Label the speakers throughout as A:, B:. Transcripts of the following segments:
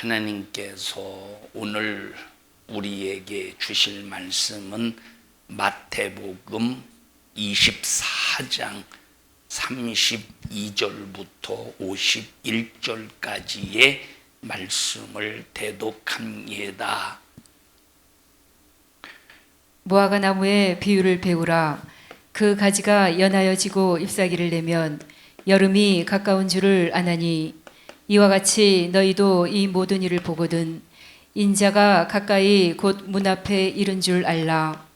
A: 하나님께서 오늘 우리에게 주실 말씀은 마태복음 24장 32절부터 51절까지의 말씀을 대독합니다.
B: 무화과 나무의 비유를 배우라. 그 가지가 연하여지고 잎사귀를 내면 여름이 가까운 줄을 아나니, 이와 같이 너희도 이 모든 일을 보거든 인자가 가까이 곧 문 앞에 이른 줄 알라.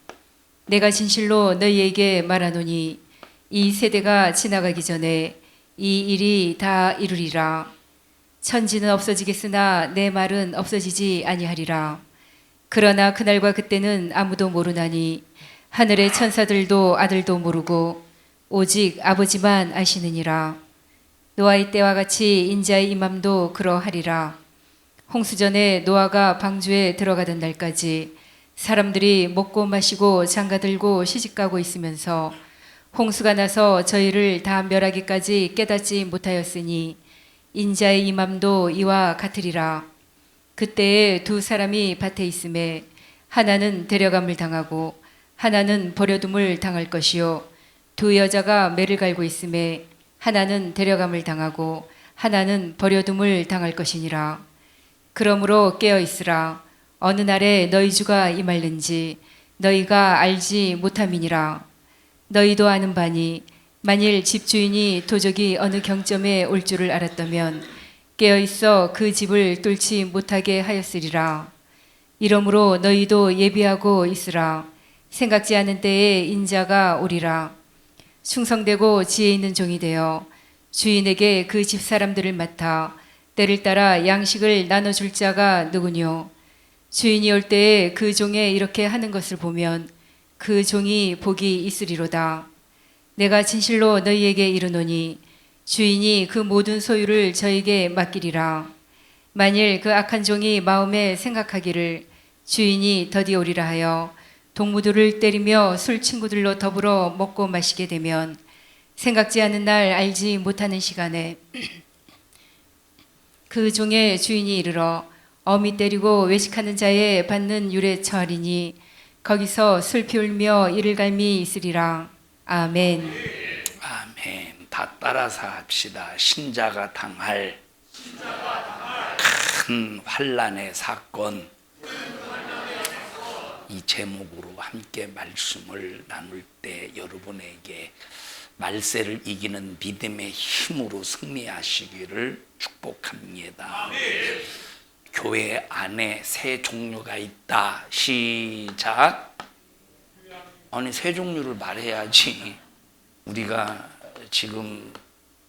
B: 내가 진실로 너희에게 말하노니 이 세대가 지나가기 전에 이 일이 다 이루리라. 천지는 없어지겠으나 내 말은 없어지지 아니하리라. 그러나 그날과 그때는 아무도 모르나니 하늘의 천사들도 아들도 모르고 오직 아버지만 아시느니라. 노아의 때와 같이 인자의 임함도 그러하리라. 홍수전에 노아가 방주에 들어가던 날까지 사람들이 먹고 마시고 장가들고 시집가고 있으면서 홍수가 나서 저희를 다 멸하기까지 깨닫지 못하였으니 인자의 임함도 이와 같으리라. 그때에 두 사람이 밭에 있음에 하나는 데려감을 당하고 하나는 버려둠을 당할 것이요, 두 여자가 매를 갈고 있음에 하나는 데려감을 당하고 하나는 버려둠을 당할 것이니라. 그러므로 깨어 있으라. 어느 날에 너희 주가 임할는지 너희가 알지 못함이니라. 너희도 아는 바니 만일 집주인이 도적이 어느 경점에 올 줄을 알았다면 깨어 있어 그 집을 뚫지 못하게 하였으리라. 이러므로 너희도 예비하고 있으라. 생각지 않은 때에 인자가 오리라. 충성되고 지혜 있는 종이 되어 주인에게 그 집 사람들을 맡아 때를 따라 양식을 나눠줄 자가 누구뇨? 주인이 올 때에 그 종에 이렇게 하는 것을 보면 그 종이 복이 있으리로다. 내가 진실로 너희에게 이르노니 주인이 그 모든 소유를 저에게 맡기리라. 만일 그 악한 종이 마음에 생각하기를 주인이 더디 오리라 하여 동무들을 때리며 술 친구들로 더불어 먹고 마시게 되면 생각지 않은 날 알지 못하는 시간에 그 종의 주인이 이르러 어미 때리고 외식하는 자에 받는 율에 처하리니 거기서 슬피 울며 이를 갈미 있으리라. 아멘.
A: 아멘. 다 따라서 합시다. 신자가 당할 큰 환난의 사건, 이 제목으로 함께 말씀을 나눌 때 여러분에게 말세를 이기는 믿음의 힘으로 승리하시기를 축복합니다. 교회 안에 세 종류가 있다. 시작. 아니, 세 종류를 말해야지. 우리가 지금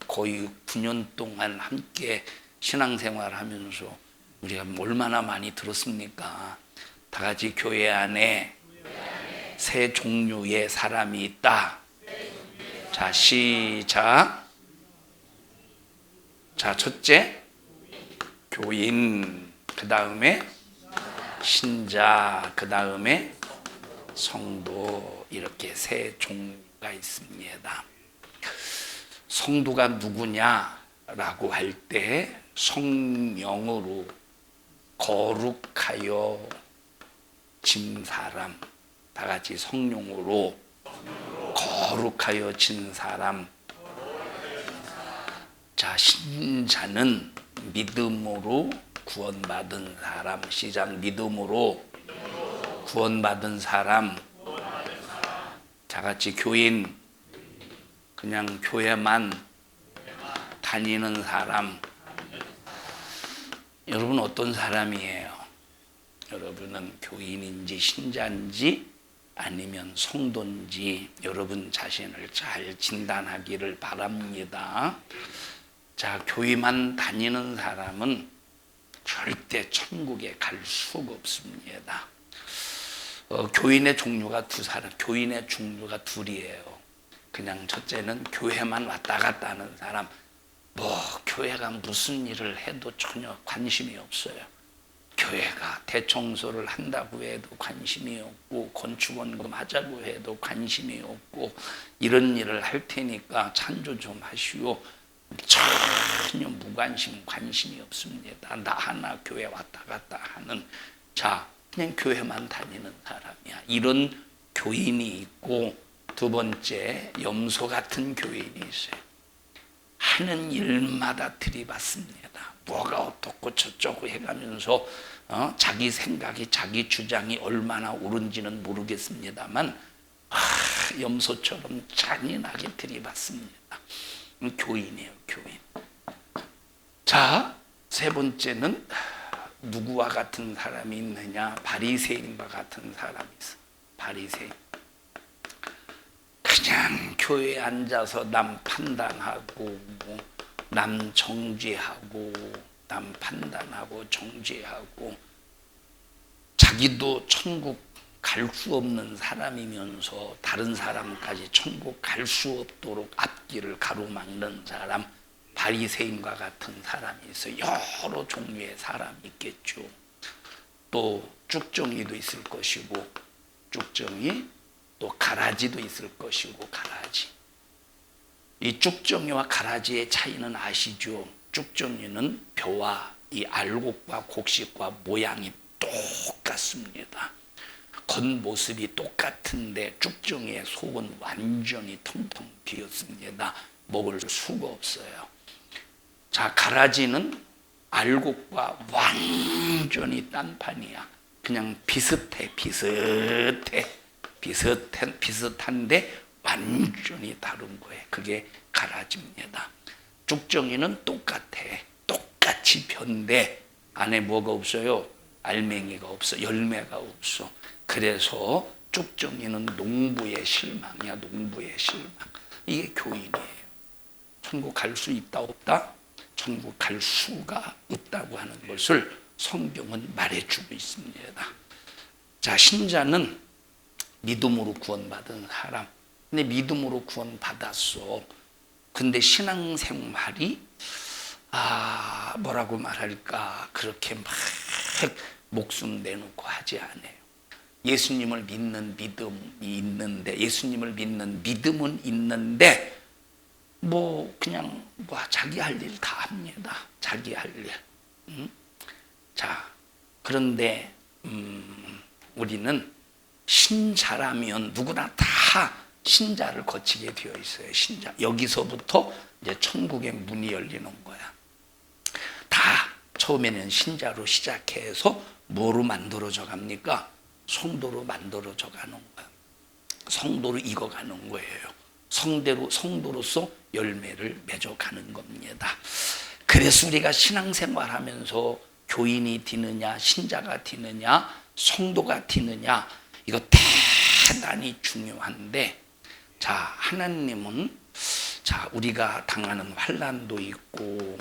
A: 거의 9년 동안 함께 신앙생활 하면서 우리가 얼마나 많이 들었습니까? 다 같이 교회 안에 세 종류의 사람이 있다. 자, 시작. 자, 첫째, 교인. 그 다음에 신자. 그 다음에 성도. 이렇게 세 종류가 있습니다. 성도가 누구냐라고 할 때 성령으로 거룩하여 진 사람, 다 같이 성령으로 거룩하여 진 사람. 자, 신자는 믿음으로 구원받은 사람. 시작. 믿음으로 구원받은 사람. 자, 같이 교인. 그냥 교회만 다니는 사람. 여러분 어떤 사람이에요? 여러분은 교인인지 신자인지 아니면 성도인지 여러분 자신을 잘 진단하기를 바랍니다. 자, 교회만 다니는 사람은 절대 천국에 갈 수가 없습니다. 교인의 종류가 교인의 종류가 둘이에요. 그냥 첫째는 교회만 왔다 갔다 하는 사람. 교회가 무슨 일을 해도 전혀 관심이 없어요. 교회가 대청소를 한다고 해도 관심이 없고, 건축원금 하자고 해도 관심이 없고, 이런 일을 할 테니까 찬조 좀 하시오. 전혀 무관심, 관심이 없습니다. 나 하나 교회 왔다 갔다 하는, 자, 그냥 교회만 다니는 사람이야. 이런 교인이 있고, 두 번째, 염소 같은 교인이 있어요. 하는 일마다 들이받습니다. 뭐가 어떻고 저쩌고 해가면서 자기 생각이, 자기 주장이 얼마나 옳은지는 모르겠습니다만 염소처럼 잔인하게 들이받습니다. 교인이에요, 교인. 자, 세 번째는 누구와 같은 사람이 있느냐? 바리새인과 같은 사람이 있어. 바리새인. 그냥 교회에 앉아서 남 판단하고, 남 정죄하고, 남 판단하고 정죄하고, 자기도 천국 갈 수 없는 사람이면서 다른 사람까지 천국 갈 수 없도록 앞길을 가로막는 사람, 바리새인과 같은 사람이 있어요. 여러 종류의 사람이 있겠죠. 또 쭉정이도 있을 것이고, 쭉정이, 또 가라지도 있을 것이고, 가라지. 이 쭉정이와 가라지의 차이는 아시죠? 쭉정이는 벼와 이 알곡과 곡식과 모양이 똑같습니다. 겉모습이 똑같은데 쭉정이의 속은 완전히 텅텅 비었습니다. 먹을 수가 없어요. 자, 가라지는 알곡과 완전히 딴판이야. 그냥 비슷해. 비슷한데 완전히 다른 거예요. 그게 가라지입니다. 쭉정이는 똑같이 벼인데 안에 뭐가 없어요? 알맹이가 없어. 열매가 없어. 그래서 쭉정이는 농부의 실망이야. 농부의 실망. 이게 교인이에요. 천국 갈 수 있다 없다? 천국 갈 수가 없다고 하는 것을 성경은 말해주고 있습니다. 자, 신자는 믿음으로 구원받은 사람. 근데 믿음으로 구원받았어. 근데 신앙생활이 뭐라고 말할까, 그렇게 막 목숨 내놓고 하지 않아요. 예수님을 믿는 믿음이 있는데, 예수님을 믿는 믿음은 있는데 그냥 자기 할 일 다 합니다. 자기 할 일. 자, 그런데 우리는 신자라면 누구나 다 신자를 거치게 되어 있어요. 신자. 여기서부터 이제 천국의 문이 열리는 거야. 다 처음에는 신자로 시작해서 뭐로 만들어져 갑니까? 성도로 만들어져 가는 거야. 성도로 익어가는 거예요. 성도로서 열매를 맺어가는 겁니다. 그래서 우리가 신앙생활하면서 교인이 되느냐, 신자가 되느냐, 성도가 되느냐, 이거 대단히 중요한데, 자, 하나님은 우리가 당하는 환난도 있고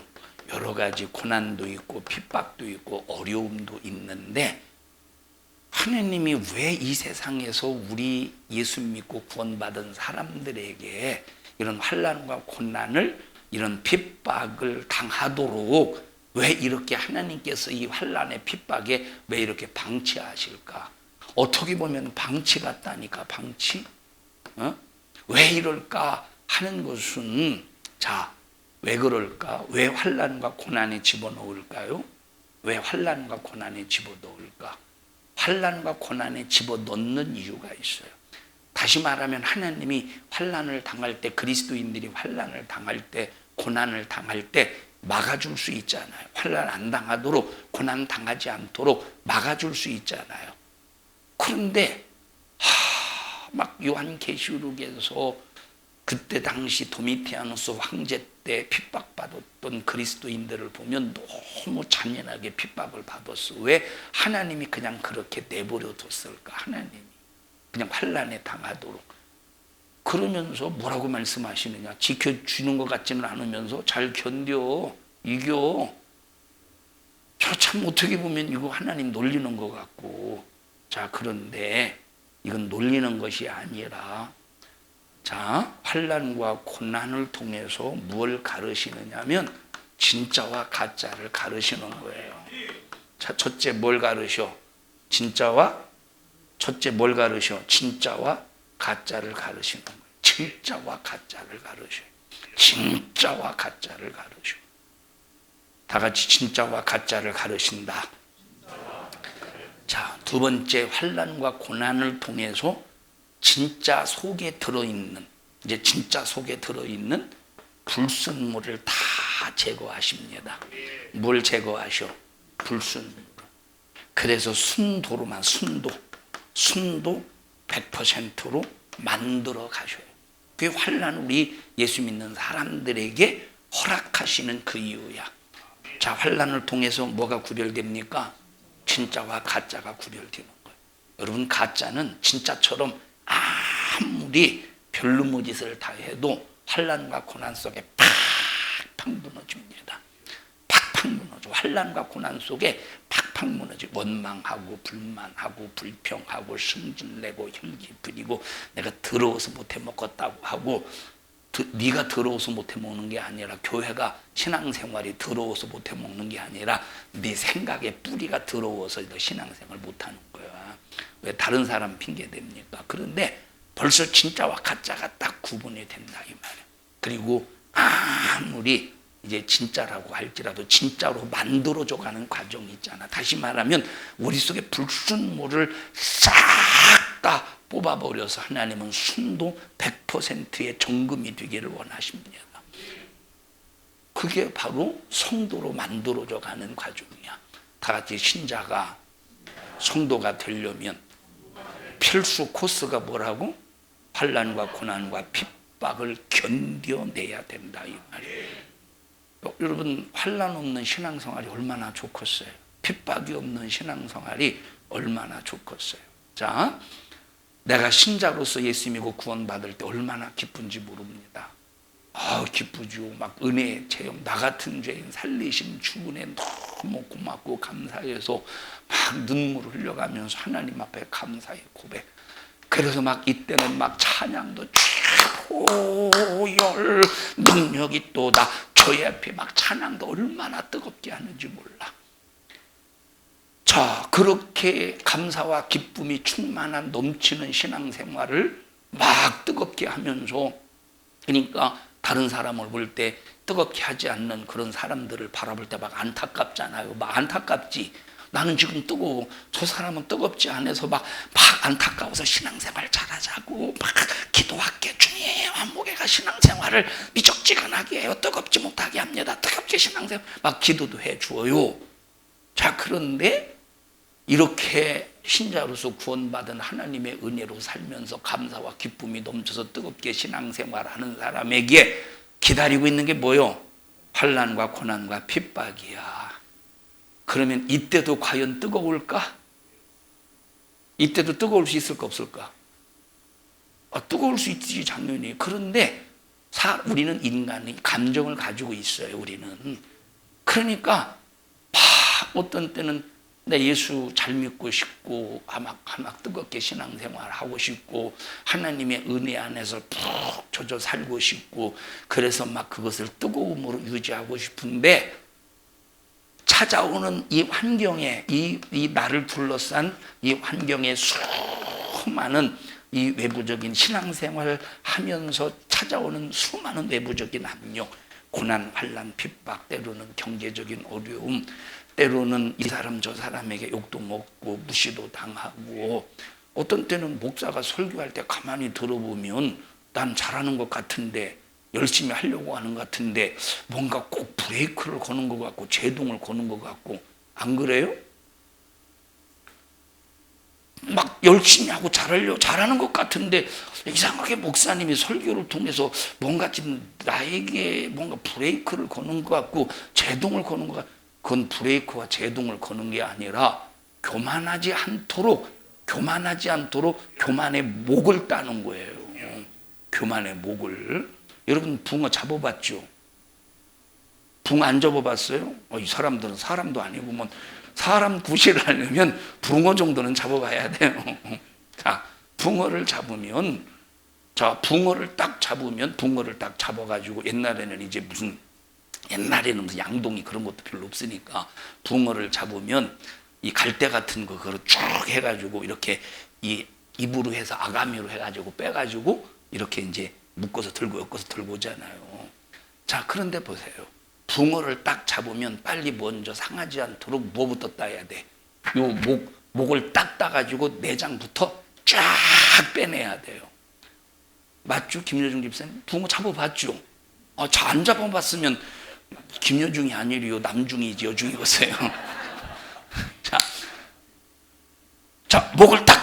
A: 여러 가지 고난도 있고 핍박도 있고 어려움도 있는데, 하나님이 왜 이 세상에서 우리 예수 믿고 구원받은 사람들에게 이런 환난과 고난을, 이런 핍박을 당하도록 왜 이렇게 하나님께서 이 환난의 핍박에 왜 이렇게 방치하실까? 어떻게 보면 방치 같다니까, 방치. 왜 이럴까 하는 것은, 자, 왜 그럴까? 왜 환난과 고난에 집어넣을까요? 왜 환난과 고난에 집어넣을까? 환난과 고난에 집어넣는 이유가 있어요. 다시 말하면 하나님이 환난을 당할 때, 그리스도인들이 환난을 당할 때, 고난을 당할 때 막아줄 수 있잖아요. 환난 안 당하도록, 고난 당하지 않도록 막아줄 수 있잖아요. 그런데 막 요한계시록에서 그때 당시 도미티아누스 황제 때 핍박받았던 그리스도인들을 보면 너무 잔인하게 핍박을 받았어. 왜 하나님이 그냥 그렇게 내버려 뒀을까? 하나님이 그냥 환난에 당하도록. 그러면서 뭐라고 말씀하시느냐? 지켜주는 것 같지는 않으면서 잘 견뎌, 이겨. 저 참 어떻게 보면 이거 하나님 놀리는 것 같고. 자, 그런데 이건 놀리는 것이 아니라, 자, 환난과 고난을 통해서 무엇을 가르시느냐면 진짜와 가짜를 가르시는 거예요. 자, 첫째 뭘 가르셔? 진짜와 가짜를 가르시는 거예요. 진짜와 가짜를 가르셔요. 진짜와 가짜를 가르쳐. 다 같이 진짜와 가짜를 가르친다. 자, 두 번째, 환난과 고난을 통해서 진짜 속에 들어있는, 이제 진짜 속에 들어있는 불순물을 다 제거하십니다. 뭘 제거하셔? 불순물. 그래서 순도로만, 순도 100%로 만들어 가셔요. 그게 환난, 우리 예수 믿는 사람들에게 허락하시는 그 이유야. 자, 환난을 통해서 뭐가 구별됩니까? 진짜와 가짜가 구별되는 거예요. 여러분, 가짜는 진짜처럼 아무리 별놈의 짓을 다 해도 환난과 고난 속에 팍팍 무너집니다. 팍팍 무너져. 환난과 고난 속에 팍팍 무너져. 원망하고 불만하고 불평하고 승질내고 혈기 부리고 내가 더러워서 못해 먹었다고 하고, 네가 더러워서 못해 먹는 게 아니라, 교회가 신앙생활이 더러워서 못해 먹는 게 아니라 네 생각의 뿌리가 더러워서 너 신앙생활 못하는 거야. 왜 다른 사람 핑계 댑니까? 그런데 벌써 진짜와 가짜가 딱 구분이 된다 이 말이야. 그리고 아무리 이제 진짜라고 할지라도 진짜로 만들어져 가는 과정이 있잖아. 다시 말하면 우리 속에 불순물을 싹 다 뽑아버려서 하나님은 순도 100%의 정금이 되기를 원하십니다. 그게 바로 성도로 만들어져 가는 과정이야. 다 같이 신자가 성도가 되려면 필수 코스가 뭐라고? 환난과 고난과 핍박을 견뎌내야 된다 이 말이에요. 여러분, 환난 없는 신앙생활이 얼마나 좋겠어요. 핍박이 없는 신앙생활이 얼마나 좋겠어요. 자, 내가 신자로서 예수 믿고 구원받을 때 얼마나 기쁜지 모릅니다. 기쁘죠. 막 은혜 체험, 나 같은 죄인 살리심 주은혜 너무 고맙고 감사해서 막 눈물을 흘려가면서 하나님 앞에 감사의 고백. 그래서 막 이때는 막 찬양도 최고열 능력이 또다. 저희 앞에 막 찬양도 얼마나 뜨겁게 하는지 몰라. 자, 그렇게 감사와 기쁨이 충만한 넘치는 신앙생활을 막 뜨겁게 하면서, 그러니까 다른 사람을 볼 때 뜨겁게 하지 않는 그런 사람들을 바라볼 때 막 안타깝잖아요. 막 안타깝지. 나는 지금 뜨거워. 저 사람은 뜨겁지 않아서 막 안타까워서 신앙생활 잘하자고 막 기도할게. 주님, 한목애가 신앙생활을 미적지근하게 해요. 뜨겁지 못하게 합니다. 뜨겁게 신앙생활 막 기도도 해주어요. 자, 그런데 이렇게 신자로서 구원받은 하나님의 은혜로 살면서 감사와 기쁨이 넘쳐서 뜨겁게 신앙생활하는 사람에게 기다리고 있는 게 뭐요? 환난과 고난과 핍박이야. 그러면 이때도 과연 뜨거울까? 이때도 뜨거울 수 있을까 없을까? 뜨거울 수 있지 당연히. 그런데 우리는 인간이 감정을 가지고 있어요. 우리는. 그러니까 어떤 때는 내 예수 잘 믿고 싶고 막 뜨겁게 신앙생활 하고 싶고 하나님의 은혜 안에서 푹 젖어 살고 싶고, 그래서 막 그것을 뜨거움으로 유지하고 싶은데 찾아오는 이 환경에, 이 나를 둘러싼 이 환경에 수많은 이 외부적인 신앙생활을 하면서 찾아오는 수많은 외부적인 압력, 고난, 환난, 핍박, 때로는 경제적인 어려움, 때로는 이 사람 저 사람에게 욕도 먹고 무시도 당하고, 어떤 때는 목사가 설교할 때 가만히 들어보면 난 잘하는 것 같은데, 열심히 하려고 하는 것 같은데 뭔가 꼭 브레이크를 거는 것 같고 제동을 거는 것 같고, 안 그래요? 막 열심히 하고 잘하는 것 같은데 이상하게 목사님이 설교를 통해서 뭔가 지금 나에게 뭔가 브레이크를 거는 것 같고 제동을 거는 것 같고, 그건 브레이크와 제동을 거는 게 아니라 교만하지 않도록 교만의 목을 따는 거예요. 교만의 목을. 여러분, 붕어 잡아봤죠? 붕어 안 잡아봤어요? 이 사람들은 사람도 아니고 사람 구실을 하려면 붕어 정도는 잡아봐야 돼요. 자, 붕어를 딱 잡아가지고 옛날에는 무슨 양동이 그런 것도 별로 없으니까 붕어를 잡으면 이 갈대 같은 거 그걸 쭉 해가지고 이렇게 이 입으로 해서 아가미로 해가지고 빼가지고 이렇게 이제 묶어서 들고 엮어서 들고 오잖아요. 자, 그런데 보세요. 붕어를 딱 잡으면 빨리 먼저 상하지 않도록 뭐부터 따야 돼? 요 목을 딱 따가지고 내장부터 쫙 빼내야 돼요. 맞죠? 김여중 집사님? 붕어 잡아봤죠? 안 잡아봤으면 김여중이 아니리요. 남중이지 여중이었어요. 자, 목을 다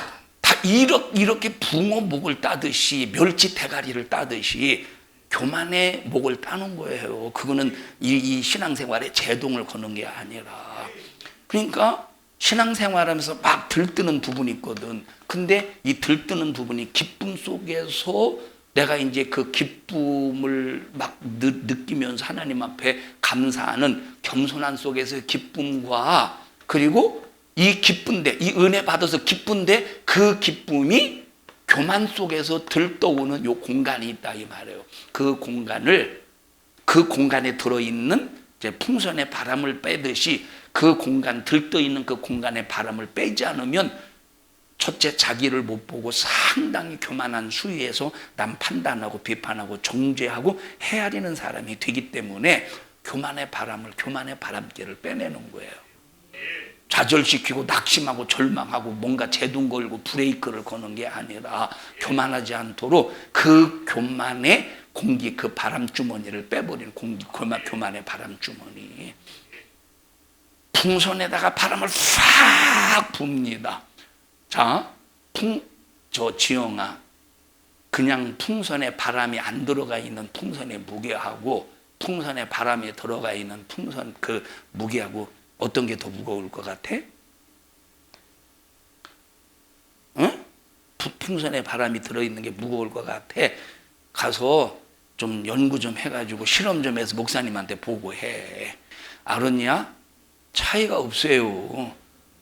A: 이렇게 붕어 목을 따듯이 멸치 대가리를 따듯이 교만의 목을 따는 거예요. 그거는 이 신앙생활에 제동을 거는 게 아니라. 그러니까 신앙생활하면서 막 들뜨는 부분이 있거든. 근데 이 들뜨는 부분이 기쁨 속에서 내가 이제 그 기쁨을 막 느끼면서 하나님 앞에 감사하는 겸손한 속에서의 기쁨과, 그리고 이 기쁜데, 이 은혜 받아서 기쁜데 그 기쁨이 교만 속에서 들떠오는 요 공간이 있다 이 말이에요. 그 공간에 들어있는 이제 풍선의 바람을 빼듯이 그 공간, 들떠있는 그 공간의 바람을 빼지 않으면 첫째, 자기를 못 보고 상당히 교만한 수위에서 남 판단하고 비판하고 정죄하고 헤아리는 사람이 되기 때문에 교만의 바람결을 빼내는 거예요. 좌절시키고 낙심하고 절망하고 뭔가 제동 걸고 브레이크를 거는 게 아니라 교만하지 않도록 그 교만의 공기, 그 바람주머니를 빼버리는 교만의 바람주머니. 풍선에다가 바람을 팍 붑니다. 자, 지영아, 그냥 풍선에 바람이 안 들어가 있는 풍선의 무게하고 풍선에 바람이 들어가 있는 풍선 그 무게하고 어떤 게 더 무거울 것 같아? 응? 풍선에 바람이 들어있는 게 무거울 것 같아. 가서 좀 연구 좀 해가지고 실험 좀 해서 목사님한테 보고해. 알았냐? 차이가 없어요.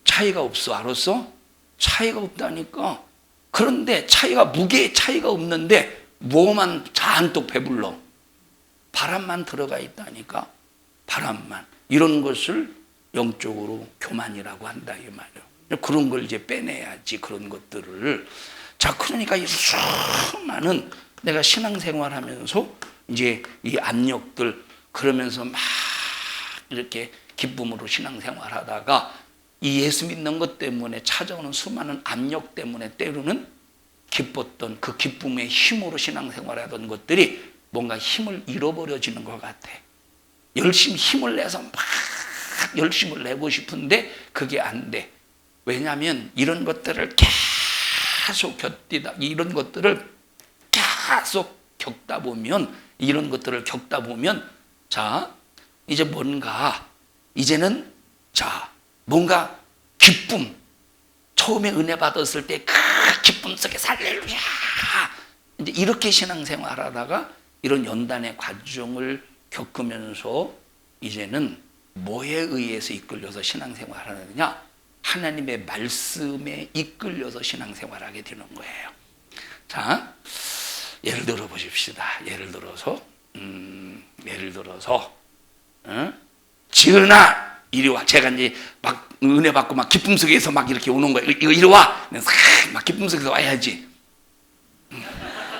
A: 차이가 없어. 알았어? 차이가 없다니까. 그런데 무게에 차이가 없는데 뭐만 잔뜩 배불러? 바람만 들어가 있다니까. 바람만. 이런 것을 영적으로 교만이라고 한다 이 말이에요. 그런 걸 이제 빼내야지, 그런 것들을. 자, 그러니까 이 수많은 내가 신앙생활하면서 이제 이 압력들, 그러면서 막 이렇게 기쁨으로 신앙생활하다가 이 예수 믿는 것 때문에 찾아오는 수많은 압력 때문에 때로는 기뻤던 그 기쁨의 힘으로 신앙생활하던 것들이 뭔가 힘을 잃어버려지는 것 같아. 열심히 힘을 내서 막 열심을 내고 싶은데 그게 안 돼. 왜냐하면 이런 것들을 계속 이런 것들을 계속 겪다 보면, 자, 이제 이제는 뭔가 기쁨, 처음에 은혜 받았을 때 그 기쁨 속에서 할렐루야, 이제 이렇게 신앙생활 하다가 이런 연단의 과정을 겪으면서 이제는 뭐에 의해서 이끌려서 신앙생활 하느냐? 하나님의 말씀에 이끌려서 신앙생활하게 되는 거예요. 자, 예를 들어 보십시다. 예를 들어서 지은아 이리 와. 제가 이제 막 은혜 받고 막 기쁨 속에서 막 이렇게 오는 거예요. 이거 이리 와. 막 기쁨 속에서 와야지.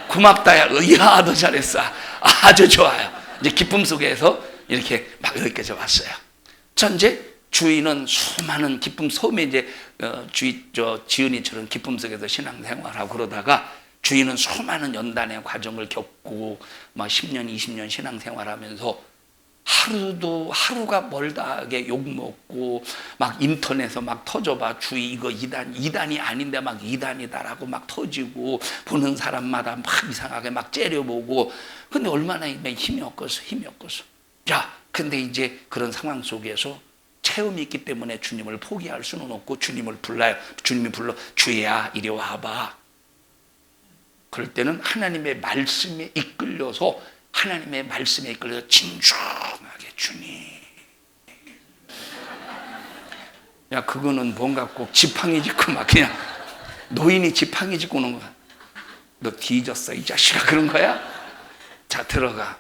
A: 고맙다야. 이야, 너 잘했어. 아주 좋아요. 이제 기쁨 속에서 이렇게 막 여기까지 왔어요. 자, 이제 주인은 수많은 기쁨, 처음에 이제 지은이처럼 기쁨 속에서 신앙생활하고 그러다가 주인은 수많은 연단의 과정을 겪고 막 10년, 20년 신앙생활하면서 하루가 멀다하게 욕먹고 막 인터넷에서 막 터져봐. 주의 이거 이단이 아닌데 막 이단이다라고 막 터지고 보는 사람마다 막 이상하게 막 째려보고. 근데 얼마나 힘이 없겠어. 자, 근데 이제 그런 상황 속에서 체험이 있기 때문에 주님을 포기할 수는 없고 주님을 불러요. 주님이 불러, 주야 이리 와봐. 그럴 때는 하나님의 말씀에 이끌려서 진중하게 주님. 야, 그거는 뭔가 꼭 지팡이 짚고 막 그냥 노인이 지팡이 짚고 오는 거야. 너 뒤졌어 이 자식아, 그런 거야? 자, 들어가.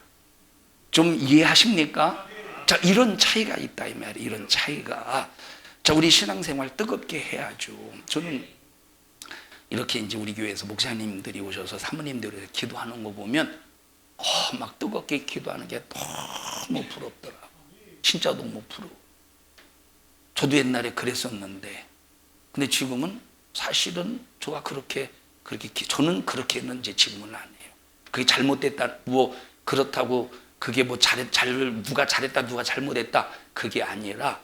A: 좀 이해하십니까? 자, 이런 차이가 있다 이 말이에요. 이런 차이가. 자, 우리 신앙생활 뜨겁게 해야죠. 저는 이렇게 이제 우리 교회에서 목사님들이 오셔서 사모님들이 기도하는 거 보면 막 뜨겁게 기도하는 게 너무 부럽더라. 진짜 너무 부러워. 저도 옛날에 그랬었는데, 근데 지금은 사실은 저가 저는 그렇게 했는지 지금은 안 해요. 그게 잘못됐다, 그렇다고 그게 누가 잘했다, 누가 잘못했다, 그게 아니라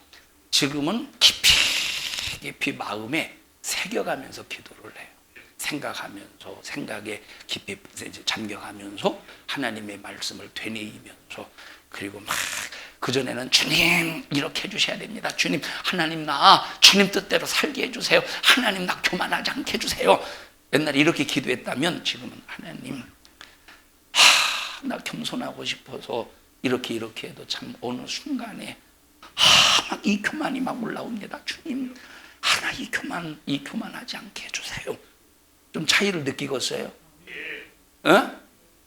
A: 지금은 깊이 마음에 새겨가면서 기도를 해요. 생각하면서, 생각에 깊이 잠겨가면서 하나님의 말씀을 되뇌이면서, 그리고 막 그전에는 주님 이렇게 해주셔야 됩니다. 주님, 하나님 나 주님 뜻대로 살게 해주세요. 하나님 나 교만하지 않게 해주세요. 옛날에 이렇게 기도했다면 지금은 하나님, 나 겸손하고 싶어서 이렇게 해도 참 어느 순간에 막 이 교만이 막 올라옵니다. 주님, 하나 이 교만하지 않게 해주세요. 좀 차이를 느끼겠어요?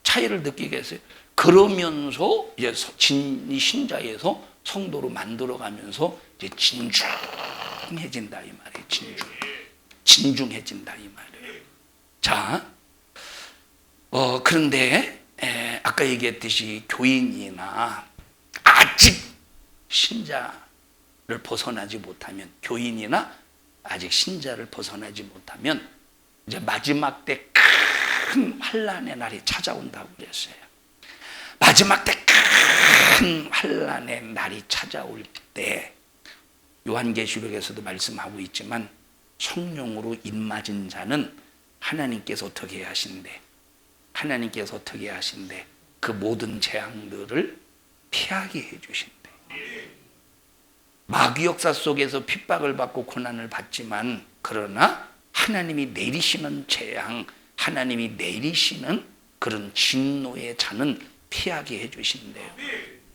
A: 차이를 느끼겠어요? 그러면서 이제 신자에서 성도로 만들어가면서 이제 진중해진다 이 말이에요. 진중해진다 이 말이에요. 자, 그런데 아까 얘기했듯이 교인이나 아직 신자를 벗어나지 못하면, 교인이나 아직 신자를 벗어나지 못하면 이제 마지막 때 큰 환난의 날이 찾아온다고 그랬어요. 마지막 때 큰 환난의 날이 찾아올 때, 요한계시록에서도 말씀하고 있지만 성령으로 입맞은 자는 하나님께서 어떻게 하신대? 그 모든 재앙들을 피하게 해주신대. 마귀 역사 속에서 핍박을 받고 고난을 받지만, 그러나 하나님이 내리시는 재앙, 하나님이 내리시는 그런 진노의 잔은 피하게 해주신대요.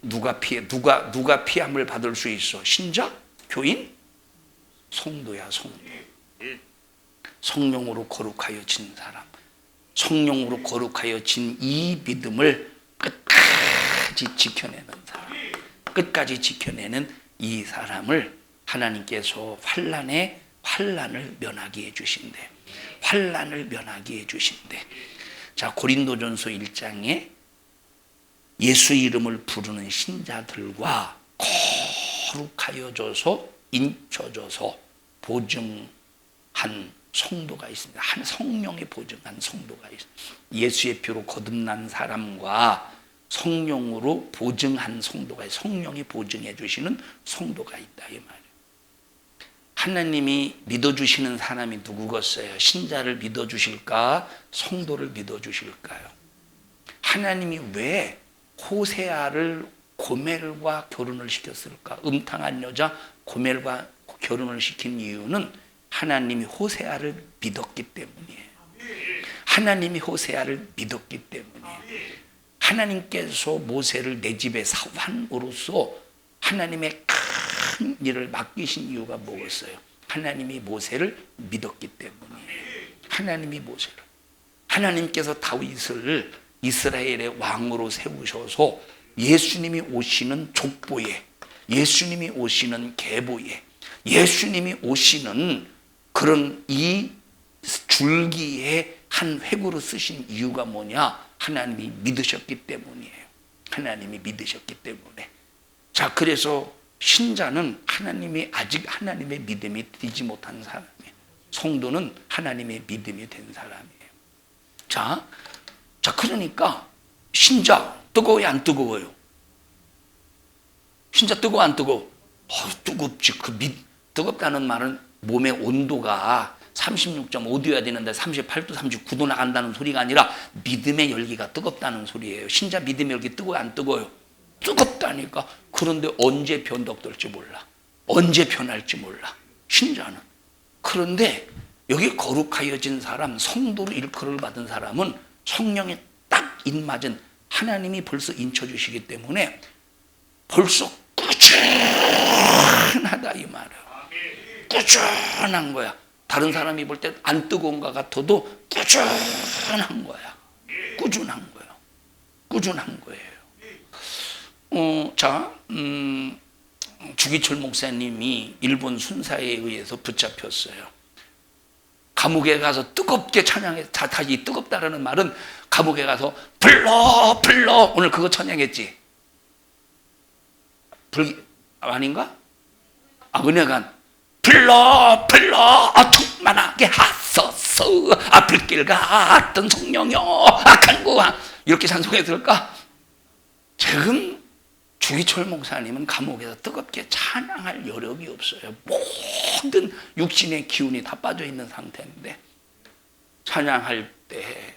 A: 누가 피함을 받을 수 있어? 신자? 교인? 성도야, 성도. 성령으로 거룩하여 진 사람, 성령으로 거룩하여 진 이 믿음을 끝까지 지켜내는 사람, 끝까지 지켜내는 이 사람을 하나님께서 환난을 면하게 해주신대. 자, 고린도전서 1장에 예수 이름을 부르는 신자들과 거룩하여져서 인쳐져서 보증한 성도가 있습니다. 한 성령이 보증한 성도가 있습니다. 예수의 피로 거듭난 사람과 성령으로 보증한 성도가 있어요. 성령이 보증해 주시는 성도가 있다 이 말이에요. 하나님이 믿어주시는 사람이 누구겠어요? 신자를 믿어주실까? 성도를 믿어주실까요? 하나님이 왜 호세아를 고멜과 결혼을 시켰을까? 음탕한 여자 고멜과 결혼을 시킨 이유는 하나님이 호세아를 믿었기 때문이에요. 하나님이 호세아를 믿었기 때문이에요. 하나님께서 모세를 내 집의 사환으로서 하나님의 큰 일을 맡기신 이유가 뭐겠어요? 하나님이 모세를 믿었기 때문이에요. 하나님께서 다윗을 이스라엘의 왕으로 세우셔서 예수님이 오시는 족보에, 예수님이 오시는 계보에, 예수님이 오시는 그런 이 줄기에 한 획으로 쓰신 이유가 뭐냐? 하나님이 믿으셨기 때문이에요. 하나님이 믿으셨기 때문에. 자, 그래서 신자는 아직 하나님의 믿음이 되지 못한 사람이에요. 성도는 하나님의 믿음이 된 사람이에요. 자, 그러니까 신자 뜨거워요, 안 뜨거워요? 신자 뜨거워, 안 뜨거워? 뜨겁지. 뜨겁다는 말은 몸의 온도가 36.5도여야 되는데 38도, 39도 나간다는 소리가 아니라 믿음의 열기가 뜨겁다는 소리예요. 신자 믿음의 열기 뜨거워요, 안 뜨거워요? 뜨겁다니까. 그런데 언제 변덕될지 몰라. 언제 변할지 몰라. 신자는. 그런데 여기 거룩하여진 사람, 성도로 일컬을 받은 사람은 성령에 딱 입맞은 하나님이 벌써 인쳐주시기 때문에 벌써 꾸준하다 이 말이에요. 꾸준한 거야. 다른 사람이 볼 때 안 뜨거운 것 같아도 꾸준한 거야. 꾸준한 거예요. 주기철 목사님이 일본 순사에 의해서 붙잡혔어요. 감옥에 가서 뜨겁게 찬양해. 다시 뜨겁다라는 말은 감옥에 가서 불러 불러. 오늘 그거 찬양했지. 아닌가? 은혜관 불러 불러 충만하게 하소서. 불길 같은 성령여 악한 구왕. 이렇게 찬송했을까? 지금 주기철 목사님은 감옥에서 뜨겁게 찬양할 여력이 없어요. 모든 육신의 기운이 다 빠져 있는 상태인데 찬양할 때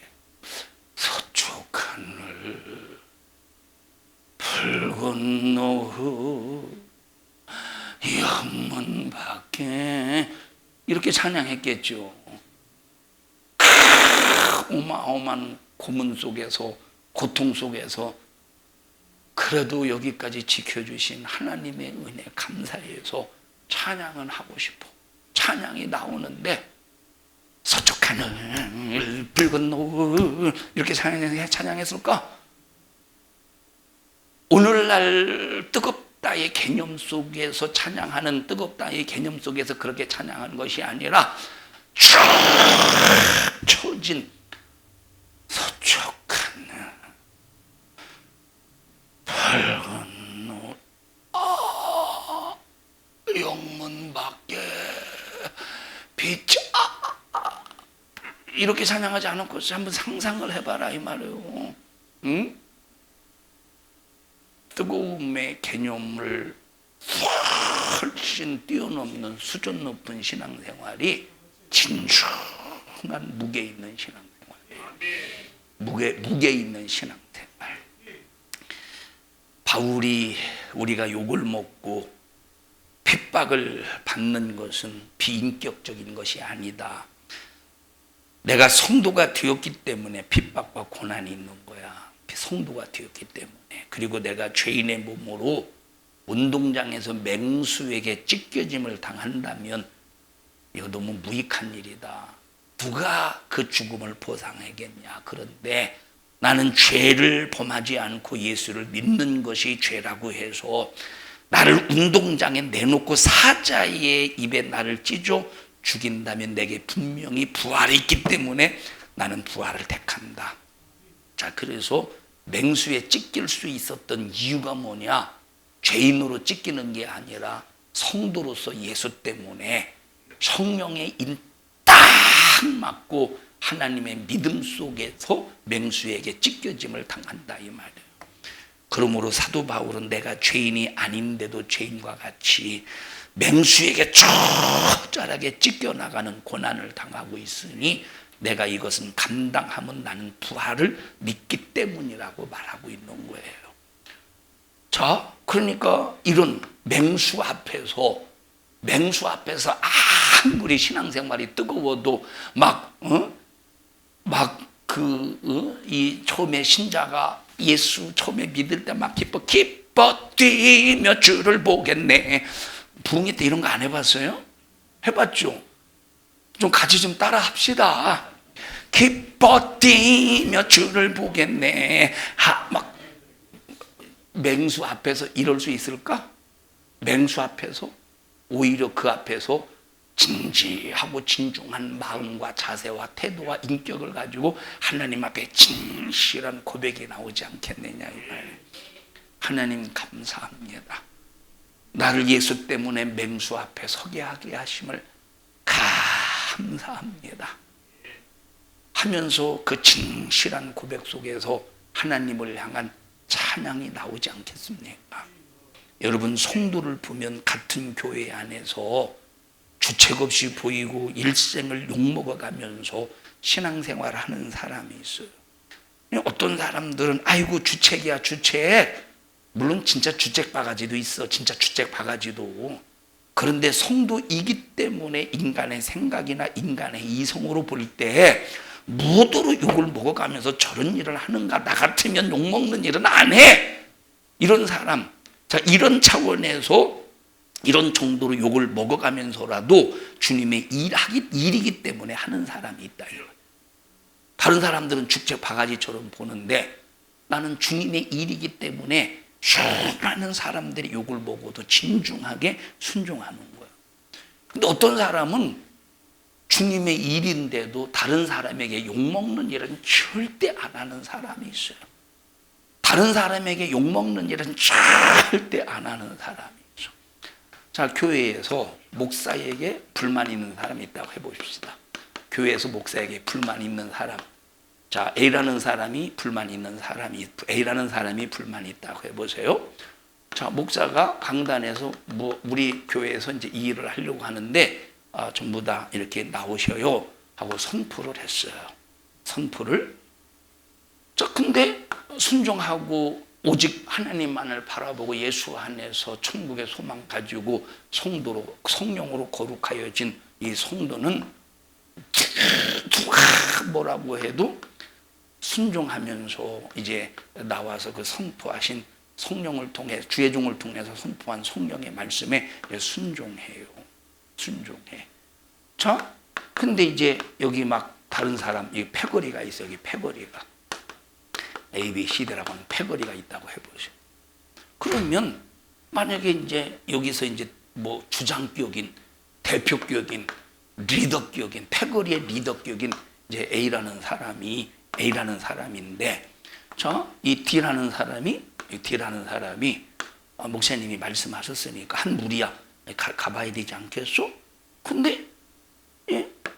A: 서쪽 하늘 붉은 노후 영문 밖에 이렇게 찬양했겠죠. 어마어마한 고문 속에서 고통 속에서 그래도 여기까지 지켜주신 하나님의 은혜 감사해서 찬양은 하고 싶어. 찬양이 나오는데 서쪽 하늘 붉은 노을 이렇게 찬양했을까? 오늘날 뜨겁다의 개념 속에서 찬양하는 뜨겁다의 개념 속에서 그렇게 찬양하는 것이 아니라 쭉 처진 서쪽 하늘 붉은 노을 영문 밖에 빛 이렇게 찬양하지 않았고 한번 상상을 해봐라 이 말이에요. 응? 뜨거움의 개념을 훨씬 뛰어넘는 수준 높은 신앙생활이 진중한 무게 있는 신앙생활이에요. 무게 있는 신앙생활. 바울이 우리가 욕을 먹고 핍박을 받는 것은 비인격적인 것이 아니다. 내가 성도가 되었기 때문에 핍박과 고난이 있는 거야. 성도가 되었기 때문에. 그리고 내가 죄인의 몸으로 운동장에서 맹수에게 찢겨짐을 당한다면 이거 너무 무익한 일이다. 누가 그 죽음을 보상하겠냐. 그런데 나는 죄를 범하지 않고 예수를 믿는 것이 죄라고 해서 나를 운동장에 내놓고 사자의 입에 나를 찢어 죽인다면 내게 분명히 부활이 있기 때문에 나는 부활을 택한다. 자, 그래서 맹수에 찢길 수 있었던 이유가 뭐냐? 죄인으로 찢기는 게 아니라 성도로서 예수 때문에 성령의 인 딱 맞고 하나님의 믿음 속에서 맹수에게 찢겨짐을 당한다 이 말이에요. 그러므로 사도 바울은 내가 죄인이 아닌데도 죄인과 같이 맹수에게 처절하게 찢겨나가는 고난을 당하고 있으니 내가 이것은 감당하면 나는 부활을 믿기 때문이라고 말하고 있는 거예요. 자, 그러니까 이런 맹수 앞에서 아무리 신앙생활이 뜨거워도 이 처음에 신자가 예수 처음에 믿을 때 막 기뻐 뛰며 주를 보겠네. 부흥회 때 이런 거 안 해봤어요? 해봤죠? 좀 같이 좀 따라 합시다. 기뻐 뛰며 주를 보겠네. 막 맹수 앞에서 이럴 수 있을까? 맹수 앞에서 오히려 그 앞에서 진지하고 진중한 마음과 자세와 태도와 인격을 가지고 하나님 앞에 진실한 고백이 나오지 않겠느냐 이 말. 하나님 감사합니다. 나를 예수 때문에 맹수 앞에 서게 하게 하심을 감사합니다 하면서 그 진실한 고백 속에서 하나님을 향한 찬양이 나오지 않겠습니까? 여러분, 성도를 보면 같은 교회 안에서 주책 없이 보이고 일생을 욕먹어가면서 신앙생활을 하는 사람이 있어요. 어떤 사람들은 아이고 주책이야 주책. 물론 진짜 주책 바가지도 있어. 진짜 주책 바가지도. 그런데 성도이기 때문에 인간의 생각이나 인간의 이성으로 볼 때 무도로 욕을 먹어가면서 저런 일을 하는가. 나 같으면 욕먹는 일은 안 해. 이런 사람. 자, 이런 차원에서 이런 정도로 욕을 먹어가면서라도 주님의 일이기 때문에 하는 사람이 있다. 다른 사람들은 죽책 바가지처럼 보는데 나는 주님의 일이기 때문에 수많은 사람들이 욕을 먹어도 진중하게 순종하는 거예요. 근데 어떤 사람은 주님의 일인데도 다른 사람에게 욕먹는 일은 절대 안 하는 사람이 있어요. 다른 사람에게 욕먹는 일은 절대 안 하는 사람이 있어요. 자, 교회에서 목사에게 불만 있는 사람이 있다고 해보십시다. 교회에서 목사에게 불만 있는 사람. 자, A라는 사람이 불만 있는 사람이, A라는 사람이 불만 있다고 해보세요. 자, 목사가 강단에서 우리 교회에서 이제 이 일을 하려고 하는데, 전부 다 이렇게 나오셔요 하고 선포를 했어요. 선포를. 자, 근데 순종하고 오직 하나님만을 바라보고 예수 안에서 천국의 소망 가지고 성도로, 성령으로 거룩하여진 이 성도는 누가 뭐라고 해도 순종하면서 이제 나와서 그 선포하신 성령을 통해, 주의 종을 통해서 선포한 성령의 말씀에 순종해요. 순종해. 자, 근데 이제 여기 막 다른 사람, 이 패거리가 있어요. 여기 패거리가. A, B, C라고 하는 패거리가 있다고 해보세요. 그러면 만약에 이제 여기서 이제 뭐 주장격인, 대표격인, 리더격인, 패거리의 리더격인 이제 A라는 사람인데, 자, 이 D라는 사람이 목사님이 말씀하셨으니까 한 무리야 가봐야 되지 않겠소? 근데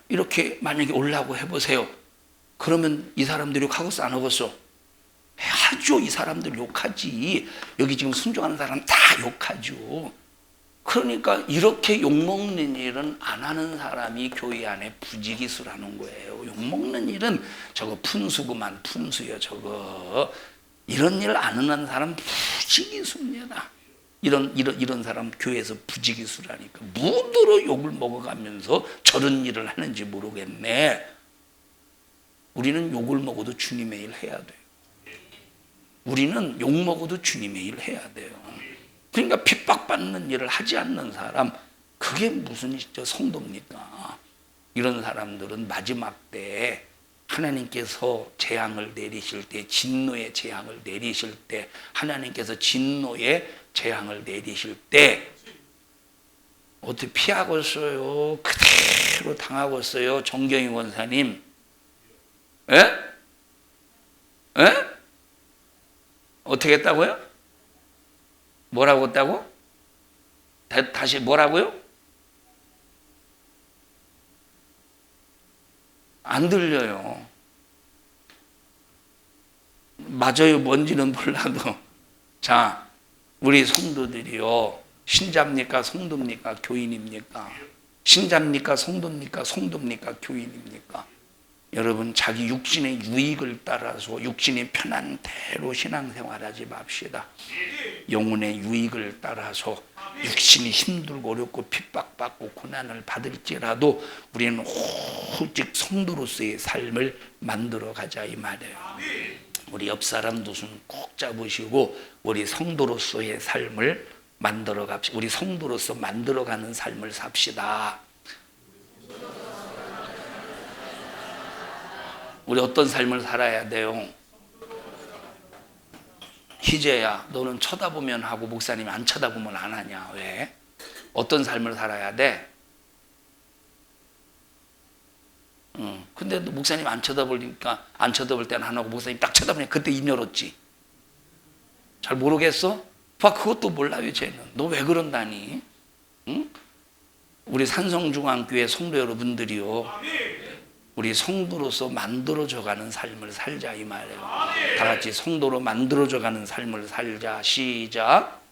A: 이렇게 만약에 올라고 해보세요. 그러면 이 사람들이 욕하겠어 안 하겠어? 하죠. 이 사람들 욕하지. 여기 지금 순종하는 사람 다 욕하죠. 그러니까 이렇게 욕먹는 일은 안 하는 사람이 교회 안에 부지기수라는 거예요. 욕먹는 일은 저거 푼수구만, 푼수요 저거. 이런 일 안 하는 사람 부지기수입니다. 이런 사람 교회에서 부지기수라니까. 무더러 욕을 먹어가면서 저런 일을 하는지 모르겠네. 우리는 욕을 먹어도 주님의 일 해야 돼요. 우리는 욕 먹어도 주님의 일 해야 돼요. 그러니까 핍박받는 일을 하지 않는 사람, 그게 무슨 성도입니까? 이런 사람들은 마지막 때 하나님께서 재앙을 내리실 때, 진노의 재앙을 내리실 때, 하나님께서 진노의 재앙을 내리실 때 어떻게 피하고 있어요? 그대로 당하고 있어요. 정경희 원사님. 예? 예? 어떻게 했다고요? 뭐라고 했다고? 다시 뭐라고요? 안 들려요. 맞아요. 뭔지는 몰라도. 자, 우리 성도들이요. 신자입니까? 성도입니까? 교인입니까? 신자입니까? 성도입니까? 성도입니까? 교인입니까? 여러분, 자기 육신의 유익을 따라서 육신이 편한 대로 신앙생활하지 맙시다. 영혼의 유익을 따라서 육신이 힘들고 어렵고 핍박받고 고난을 받을지라도 우리는 오직 성도로서의 삶을 만들어 가자 이 말이에요. 우리 옆 사람 두 손 꼭 잡으시고 우리 성도로서의 삶을 만들어 갑시다. 우리 성도로서 만들어가는 삶을 삽시다. 우리 어떤 삶을 살아야 돼요? 희재야, 너는 쳐다보면 하고 목사님이 안 쳐다보면 안 하냐? 왜? 어떤 삶을 살아야 돼? 근데 목사님 안 쳐다보니까 안 쳐다볼 때는 안 하고 목사님 딱 쳐다보니까 그때 입 열었지. 잘 모르겠어? 봐, 그것도 몰라요, 쟤는. 너 왜 그런다니? 응? 우리 산성중앙교회 성도 여러분들이요. 우리 성도로서 만들어져가는 삶을 살자 이 말이에요. 다 같이 성도로 만들어져가는 삶을 살자. 시작.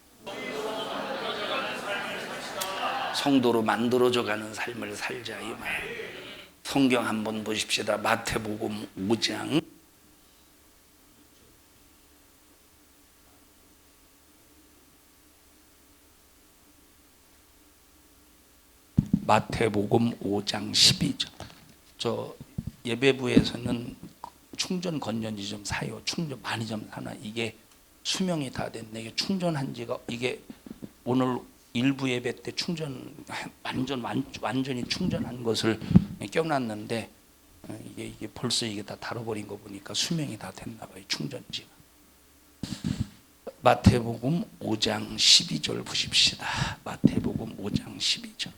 A: 성도로 만들어져가는 삶을 살자 이 말이에요. 성경 한번 보십시다. 마태복음 5장. 마태복음 5장 12절. 저 예배부에서는 충전 건전지 좀 사요. 충전 많이 좀 사나. 이게 수명이 다 됐네. 이게 충전한 지가 이게 오늘 일부 예배 때 충전 완전히 충전한 것을 껴놨는데 이게 벌써 이게 다 닳아버린 거 보니까 수명이 다 됐나 봐요. 충전지가. 마태복음 5장 12절 보십시다. 마태복음 5장 12절.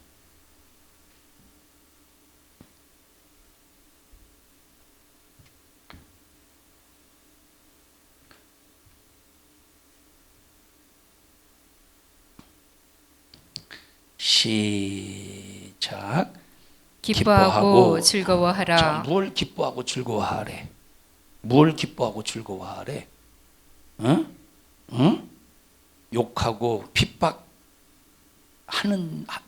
A: 시작.
B: 기뻐하고 즐거워하라.
A: 자, 무엇을 기뻐하고 즐거워하래? 무엇을 기뻐하고 즐거워하래? 응? 응? 욕하고 핍박하는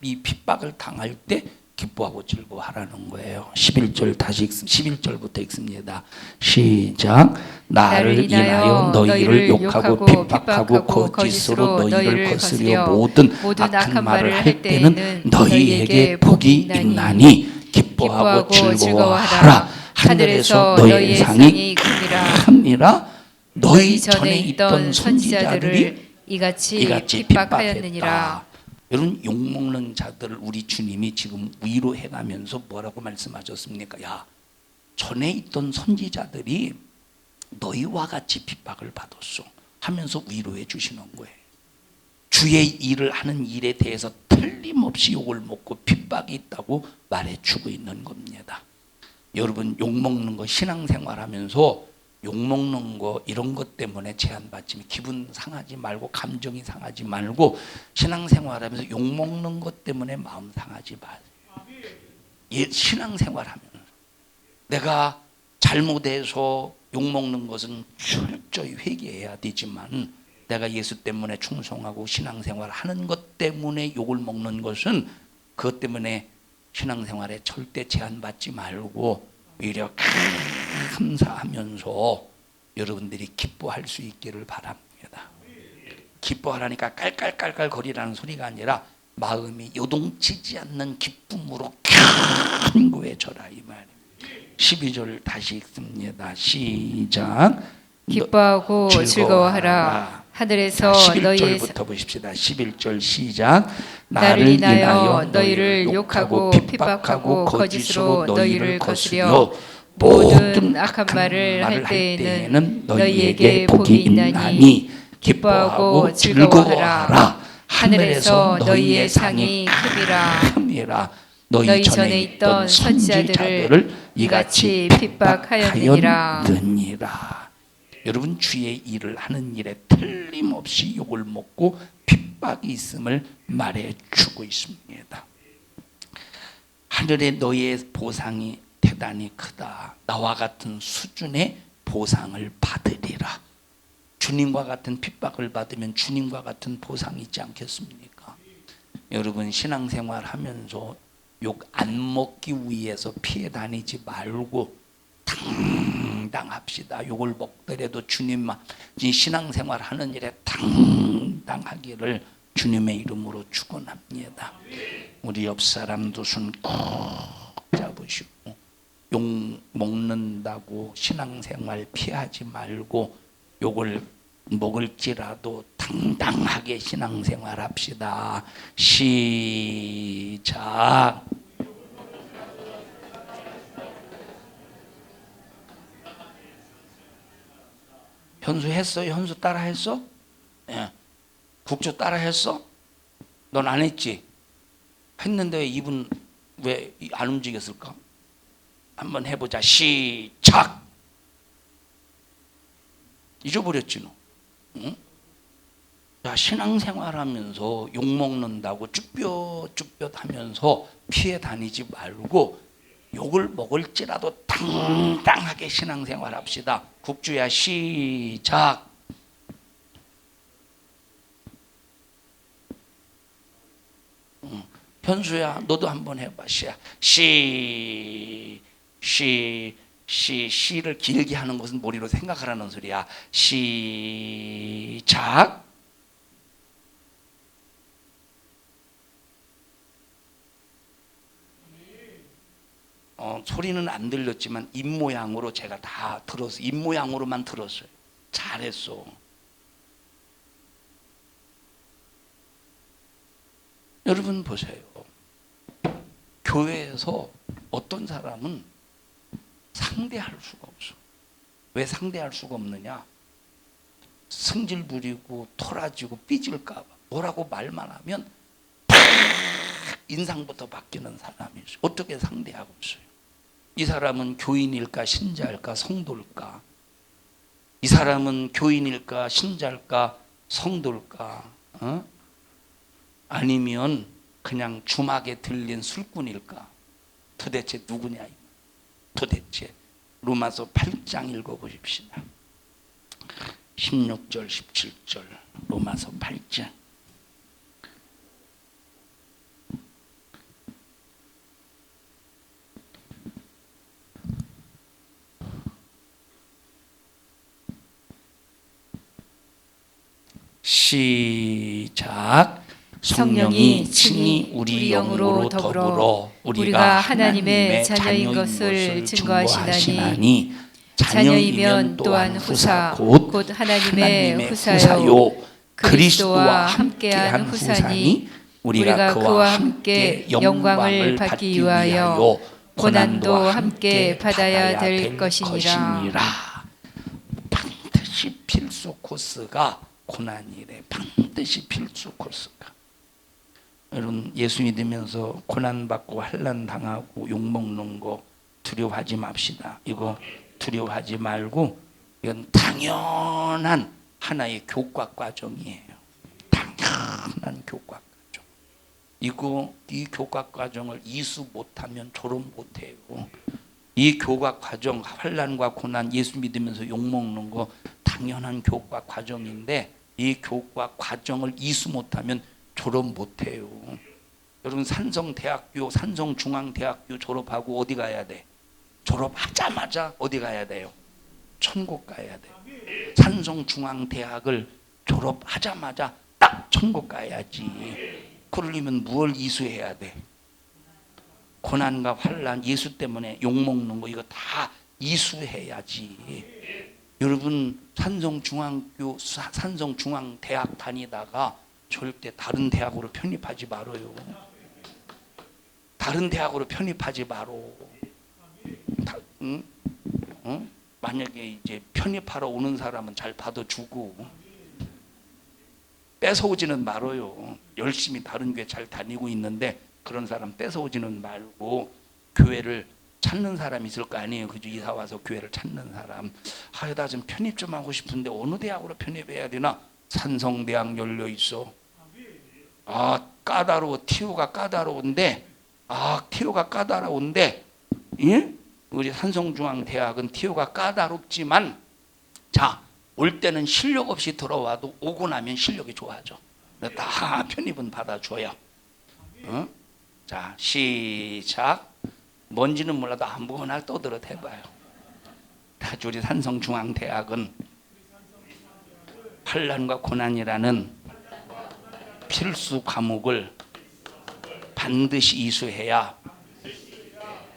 A: 이 핍박을 당할 때 기뻐하고 즐거워하라는 거예요. 11절 다시 11절부터 읽습니다. 시작. 나를 인하여 너희를 욕하고 핍박하고 거짓으로 너희를 거스려 모든 악한 말을 할 때는 너희에게 복이 있나니 기뻐하고 즐거워하라. 하늘에서 너희의 상이 큽니다. 너희 전에 있던 선지자들이 이같이 핍박하였느니라. 여러분, 욕먹는 자들을 우리 주님이 지금 위로해가면서 뭐라고 말씀하셨습니까? 야, 전에 있던 선지자들이 너희와 같이 핍박을 받았어 하면서 위로해 주시는 거예요. 주의 일을 하는 일에 대해서 틀림없이 욕을 먹고 핍박이 있다고 말해주고 있는 겁니다. 여러분, 욕먹는 거 신앙생활하면서 욕먹는 거 이런 것 때문에 제한받지 기분 상하지 말고 감정이 상하지 말고 신앙생활하면서 욕먹는 것 때문에 마음 상하지 마세요. 신앙생활하면서 내가 잘못해서 욕먹는 것은 철저히 회개해야 되지만 내가 예수 때문에 충성하고 신앙생활 하는 것 때문에 욕을 먹는 것은 그것 때문에 신앙생활에 절대 제한받지 말고 오히려 감사하면서 여러분들이 기뻐할 수 있기를 바랍니다. 기뻐하라니까 깔깔깔깔 거리라는 소리가 아니라 마음이 요동치지 않는 기쁨으로 간구해져라 이 말이에요. 12절 다시 읽습니다. 시작.
B: 기뻐하고 즐거워하라. 하늘에서 너희의
A: 11절부터 보십시다. 11절 시작.
B: 나를 인하여 너희를 욕하고 핍박하고 거짓으로 너희를 거스려 모든 악한 말을 할 때에는 너희에게 복이 있나니 기뻐하고 즐거워하라. 하늘에서 너희의 상이 크니라. 너희 전에 있던 선지자들을 이같이 핍박하였느니라.
A: 여러분, 주의 일을 하는 일에 틀림없이 욕을 먹고 핍박이 있음을 말해주고 있습니다. 하늘에 너희의 보상이 대단히 크다. 나와 같은 수준의 보상을 받으리라. 주님과 같은 핍박을 받으면 주님과 같은 보상이 있지 않겠습니까? 여러분, 신앙생활 하면서 욕 안 먹기 위해서 피해 다니지 말고 당당합시다. 욕을 먹더라도 주님만 신앙생활 하는 일에 당당하기를 주님의 이름으로 축원합니다. 우리 옆 사람 두 손 꼭 잡으시고 욕 먹는다고 신앙생활 피하지 말고 욕을 먹을지라도 당당하게 신앙생활 합시다. 시작. 현수 했어? 현수 따라 했어? 예. 국주 따라 했어? 넌 안 했지? 했는데 왜 입은 왜 안 움직였을까? 한번 해보자. 시작. 잊어버렸지 너. 응? 자, 신앙생활하면서 욕 먹는다고 쭈뼛쭈뼛하면서 피해 다니지 말고 욕을 먹을지라도 당당하게 신앙생활합시다. 국주야 시작. 현수야 너도 한번 해봐. 시를 길게 하는 것은 머리로 생각하라는 소리야. 시작. 소리는 안 들렸지만 입 모양으로 제가 다 들었어요. 입 모양으로만 들었어요. 잘했어. 여러분 보세요. 교회에서 어떤 사람은 상대할 수가 없어. 왜 상대할 수가 없느냐? 승질 부리고 토라지고 삐질까 봐. 뭐라고 말만 하면 인상부터 바뀌는 사람이 있어요. 어떻게 상대하고 있어요? 이 사람은 교인일까 신자일까 성도일까? 이 사람은 교인일까 신자일까 성도일까? 아니면 그냥 주막에 들린 술꾼일까? 도대체 누구냐? 도대체 로마서 8장 읽어보십시다. 16절 17절 로마서 8장. 시작. 성령이 친히 우리 영으로 더불어 우리가 하나님의 자녀인 것을 증거하시나니 자녀이면 또한 후사 곧 하나님의 후사요 그리스도와 함께한 후사니 우리가 그와 함께 영광을 받기 위하여 고난도 함께 받아야 될 것이니라. 반드시 필수 코스가 고난이래. 반드시 필수 코스가. 여러분 예수 믿으면서 고난받고 환난 당하고 욕먹는 거 두려워하지 맙시다. 이거 두려워하지 말고 이건 당연한 하나의 교과 과정이에요. 당연한 교과 과정. 이 교과 과정을 이수 못하면 졸업 못해요. 이 교과 과정, 환난과 고난, 예수 믿으면서 욕먹는 거 당연한 교과 과정인데 이 교과 과정을 이수 못하면 졸업 못해요. 여러분 산성대학교, 산성중앙대학교 졸업하고 어디 가야 돼? 졸업하자마자 어디 가야 돼요? 천국 가야 돼요. 산성중앙대학을 졸업하자마자 딱 천국 가야지. 그러려면 무엇을 이수해야 돼? 고난과 환난, 예수 때문에 욕먹는 거 이거 다 이수해야지. 여러분 산성중앙교, 산성중앙대학 다니다가 절대 다른 대학으로 편입하지 말아요. 다른 대학으로 편입하지 말어. 만약에 이제 편입하러 오는 사람은 잘 받아주고 뺏어오지는 말아요. 열심히 다른 교회 잘 다니고 있는데 그런 사람 뺏어오지는 말고 교회를 찾는 사람이 있을 거 아니에요. 그죠? 이사 와서 교회를 찾는 사람. 나 좀 편입 좀 하고 싶은데 어느 대학으로 편입해야 되나? 산성대학 열려 있어. 까다로워. 티오가 까다로운데 예? 우리 산성중앙대학은 티오가 까다롭지만 자, 올 때는 실력 없이 들어와도 오고 나면 실력이 좋아져. 다 편입은 받아줘요. 자, 시작. 뭔지는 몰라도 아무거나 떠들어 대봐요. 우리 산성중앙대학은 환난과 고난이라는 필수 과목을 반드시 이수해야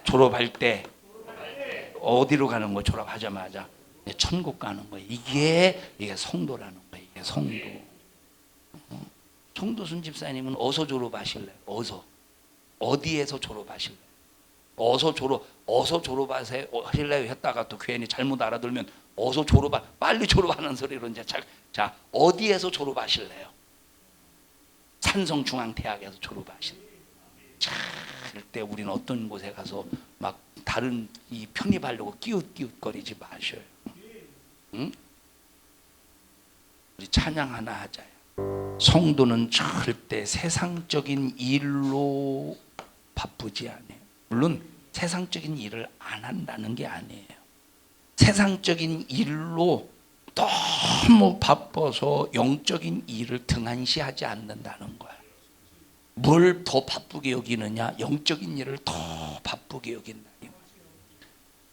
A: 졸업할 때 어디로 가는 거? 졸업하자마자 천국 가는 거예요. 이게 성도라는 거예요. 이게 성도. 송도순 집사님은 어디서 졸업하실래요? 어디에서 졸업하실래요? 어서 졸업하실래요? 했다가 또 괜히 잘못 알아들으면 빨리 졸업하는 소리로 이제 자, 어디에서 졸업하실래요? 산성중앙대학에서 졸업하실래요? 자, 그럴 때 우리는 어떤 곳에 가서 막 다른 이 편입하려고 끼웃끼웃거리지 마셔요. 응? 우리 찬양 하나 하자요. 성도는 절대 세상적인 일로 바쁘지 않아요. 물론 세상적인 일을 안 한다는 게 아니에요. 세상적인 일로 너무 바빠서 영적인 일을 등한시하지 않는다는 거예요. 뭘 더 바쁘게 여기느냐? 영적인 일을 더 바쁘게 여긴다는 거예요.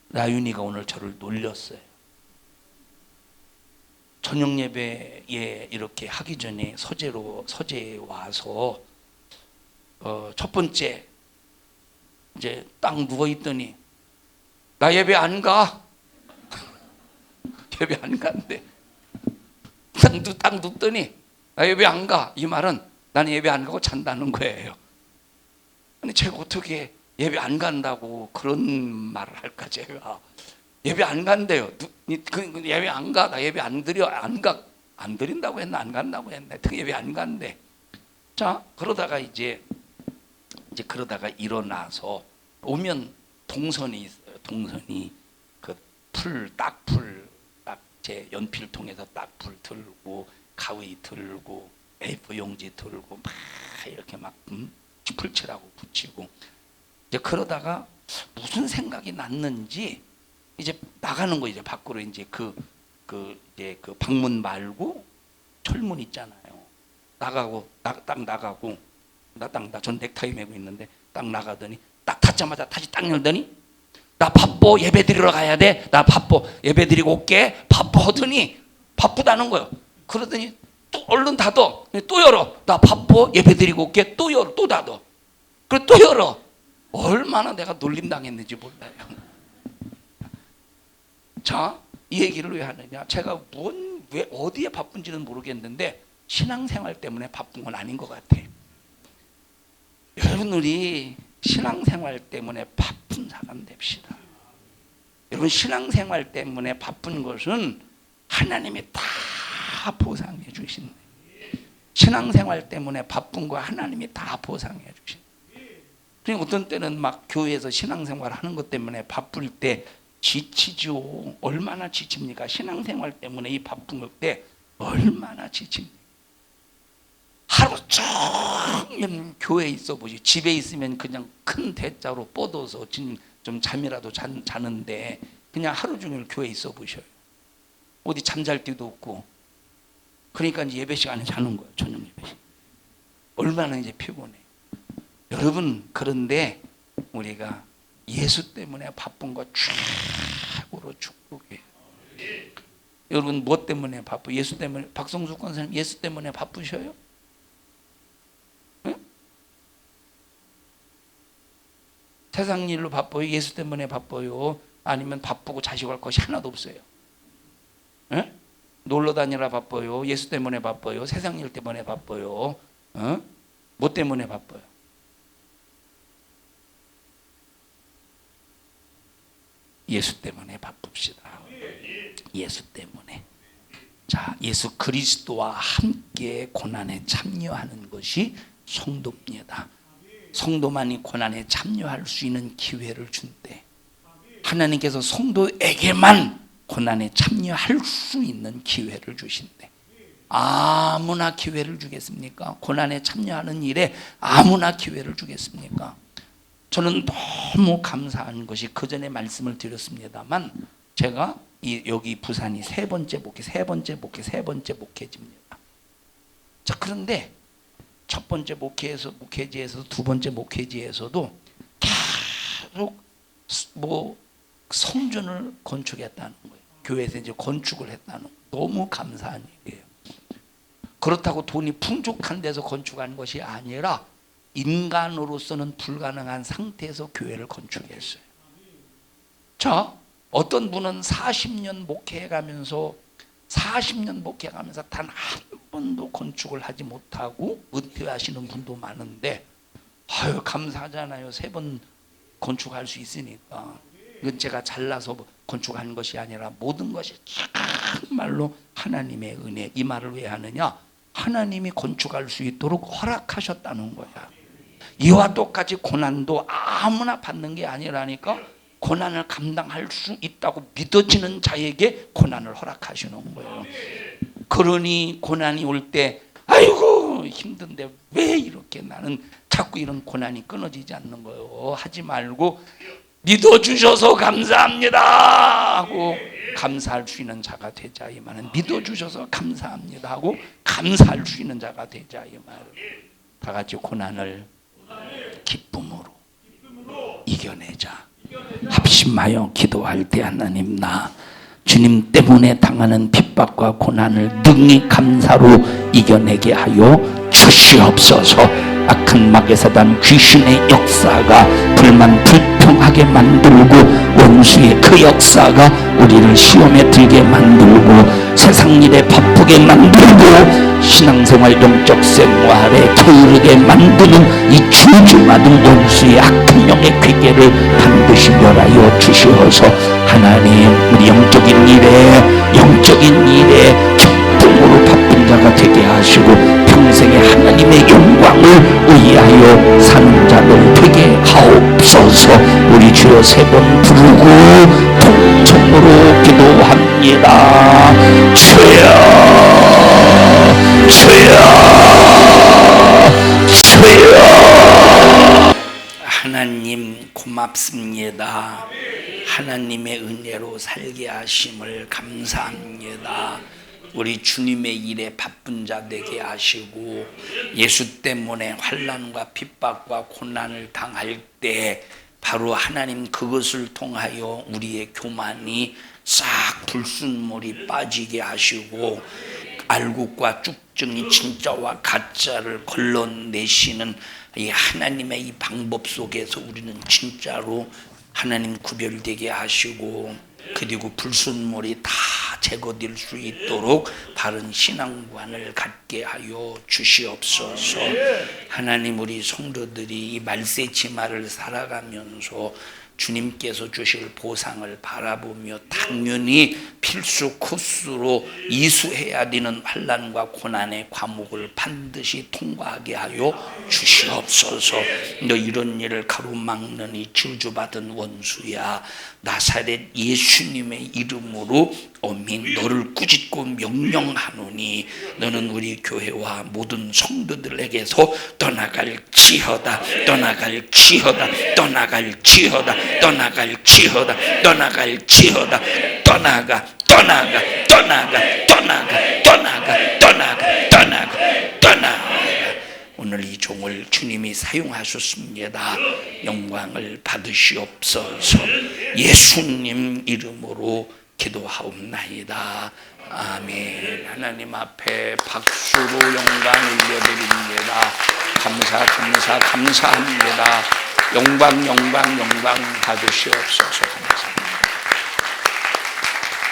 A: 나윤이가 오늘 저를 놀렸어요. 저녁 예배에 이렇게 하기 전에 서재에 와서 첫 번째 이제 딱 누워 있더니 나 예배 안 가. 예배 안 간대. 딱 눕더니 나 예배 안 가. 이 말은 나는 예배 안 가고 잔다는 거예요. 아니 제가 어떻게 예배 안 간다고 그런 말을 할까? 제가 예배 안 간대요. 예배 안 가. 나 예배 안 드려. 안 드린다고 했나? 안 간다고 했나? 예배 안 간대. 자, 그러다가 그러다가 일어나서 오면 동선이 있어요. 동선이 그 제 연필통에서 딱풀 들고 가위 들고 A4 용지 들고 막 이렇게 막 풀칠하고 붙이고. 이제 그러다가 무슨 생각이 났는지 이제 나가는 거, 이제 밖으로 이제 이제 그 방문 말고 철문 있잖아요. 나가고 딱 나가고 전 넥타이 메고 있는데 딱 나가더니 딱 닫자마자 다시 딱 열더니 나 바빠, 예배 드리러 가야 돼. 나 바빠, 예배 드리고 올게. 바빠 하더니 바쁘다는 거예요. 그러더니 또 얼른 닫어. 또 열어. 나 바빠, 예배 드리고 올게. 또 열어. 또 닫어. 그리고 또 열어. 얼마나 내가 놀림당했는지 몰라요. 자, 이 얘기를 왜 하느냐? 제가 왜 어디에 바쁜지는 모르겠는데 신앙생활 때문에 바쁜 건 아닌 것 같아. 여러분, 우리 신앙생활 때문에 바쁜 사람 됩시다. 여러분, 신앙생활 때문에 바쁜 것은 하나님이 다 보상해 주신대. 신앙생활 때문에 바쁜 거 하나님이 다 보상해 주신대. 그러니까 어떤 때는 막 교회에서 신앙생활 하는 것 때문에 바쁠 때 지치죠. 얼마나 지칩니까? 신앙생활 때문에 이 바쁜 것 때 얼마나 지칩니까? 하루 종일 교회에 있어 보지. 집에 있으면 그냥 큰 대자로 뻗어서 좀 잠이라도 자는데 그냥 하루 종일 교회에 있어 보셔요. 어디 잠잘 데도 없고. 그러니까 이제 예배 시간에 자는 거예요. 저녁 예배 시간. 얼마나 이제 피곤해. 여러분, 그런데 우리가 예수 때문에 바쁜 거 최고로 축복해요. 여러분, 뭐 때문에 바빠? 예수 때문에. 박성수 권사님 예수 때문에 바쁘셔요? 응? 세상 일로 바빠요? 예수 때문에 바빠요? 아니면 바쁘고 자식할 것이 하나도 없어요? 응? 놀러 다니라 바빠요? 예수 때문에 바빠요? 세상 일 때문에 바빠요? 응? 뭐 때문에 바빠요? 예수 때문에 바쁩시다. 예수 때문에. 자, 예수 그리스도와 함께 고난에 참여하는 것이 성도입니다. 성도만이 고난에 참여할 수 있는 기회를 준대. 하나님께서 성도에게만 고난에 참여할 수 있는 기회를 주신대. 아무나 기회를 주겠습니까? 고난에 참여하는 일에 아무나 기회를 주겠습니까? 저는 너무 감사한 것이, 그 전에 말씀을 드렸습니다만, 제가 여기 부산이 세 번째 목회지입니다. 자, 그런데 첫 번째 목회지에서 두 번째 목회지에서도 계속 뭐 성전을 건축했다는 거예요. 교회에서 이제 건축을 했다는 거예요. 너무 감사한 일이에요. 그렇다고 돈이 풍족한 데서 건축한 것이 아니라 인간으로서는 불가능한 상태에서 교회를 건축했어요. 자, 어떤 분은 40년 목회해가면서 단 한 번도 건축을 하지 못하고 은퇴하시는 분도 많은데, 아유, 감사하잖아요. 3번 건축할 수 있으니까. 이건 제가 잘나서 건축한 것이 아니라 모든 것이 정말로 하나님의 은혜. 이 말을 왜 하느냐? 하나님이 건축할 수 있도록 허락하셨다는 거야. 이와 똑같이 고난도 아무나 받는 게 아니라니까, 고난을 감당할 수 있다고 믿어지는 자에게 고난을 허락하시는 거예요. 그러니 고난이 올 때 아이고 힘든데 왜 이렇게 나는 자꾸 이런 고난이 끊어지지 않는 거예요 하지 말고, 믿어주셔서 감사합니다 하고 감사할 수 있는 자가 되자, 이 말은. 믿어주셔서 감사합니다 하고 감사할 수 있는 자가 되자, 이 말. 다 같이 고난을 기쁨으로 이겨내자. 합심하여 기도할 때, 하나님, 나 주님 때문에 당하는 핍박과 고난을 능히 감사로 이겨내게 하여 주시옵소서. 악한 마귀 사단 귀신의 역사가 불만 불평하게 만들고, 원수의 그 역사가 우리를 시험에 들게 만들고, 세상 일에 바쁘게 만들고, 신앙생활 영적 생활에 게으르게 만드는 이 주주맞은 원수의 악행령의 괴계를 반드시 멸하여 주시어서 하나님, 우리 영적인 일에 기쁨으로 바쁜 자가 되게 하시고, 평생에 하나님의 영광을 의하여 사는 자들 되게 하옵소서. 우리 주여 3번 부르고 통성으로 기도합니다. 주여, 주여, 주여. 하나님 고맙습니다. 하나님의 은혜로 살게 하심을 감사합니다. 우리 주님의 일에 바쁜 자 되게 하시고 예수 때문에 환난과 핍박과 고난을 당할 때 바로 하나님 그것을 통하여 우리의 교만이 싹 불순물이 빠지게 하시고 알곡과 쭉증이 진짜와 가짜를 걸러내시는 이 하나님의 이 방법 속에서 우리는 진짜로 하나님 구별되게 하시고 그리고 불순물이 다 제거될 수 있도록 바른 신앙관을 갖게 하여 주시옵소서. 하나님 우리 성도들이 이 말세치마를 살아가면서 주님께서 주실 보상을 바라보며 당연히 필수 코스로 이수해야 되는 환난과 고난의 과목을 반드시 통과하게 하여 주시옵소서. 너 이런 일을 가로막는 이 저주받은 원수야, 나사렛 예수님의 이름으로 어민 너를 꾸짖고 명령하노니 너는 우리 교회와 모든 성도들에게서 떠나갈지어다, 떠나갈지어다, 떠나갈지어다, 떠나갈지어다, 떠나갈지어다. 떠나가, 떠나가, 떠나가, 떠나가, 떠나가, 떠나가, 떠나가, 떠나가. 오늘 이 종을 주님이 사용하셨습니다. 영광을 받으시옵소서. 예수님 이름으로 기도하옵나이다. 아멘. 하나님 앞에 박수로 영광 올려드립니다. 감사, 감사, 감사합니다. 영광, 영광, 영광 받으시옵소서. 감사합니다.